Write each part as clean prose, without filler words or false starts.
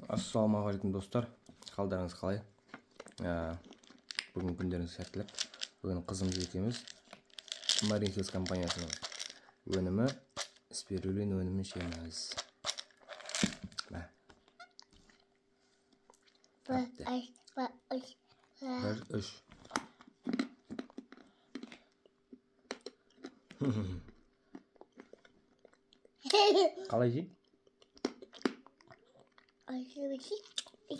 Ассалаумағалейкум достар, қалдарыңыз қалай? Бүгін күндеріңіз сәттілік. Бүгін қызымыз екеуміз Маринхилс компаниясының өнімі спирулин өнімін ішеміз. Бір, үш. Қалай жей?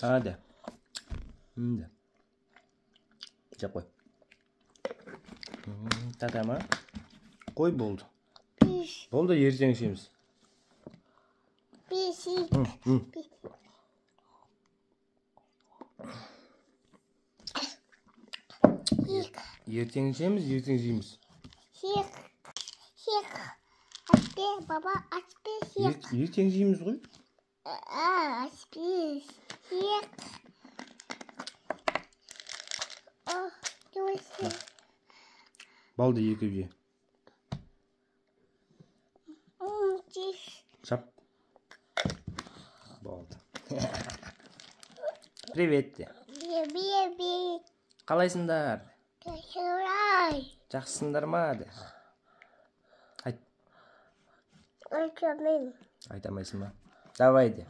Hadi. Жеп қой. Татама. Қой болды. Болды, ертең ішеміз. Ертең ішеміз, ертең жейміз. Баба, Ертең жейміз ғой. Балды екі же. Шап. Болды. Привет де. Қалайсыңдар? Жақсысыңдар ма де? Айт. Айтамайсың ба? Давай де.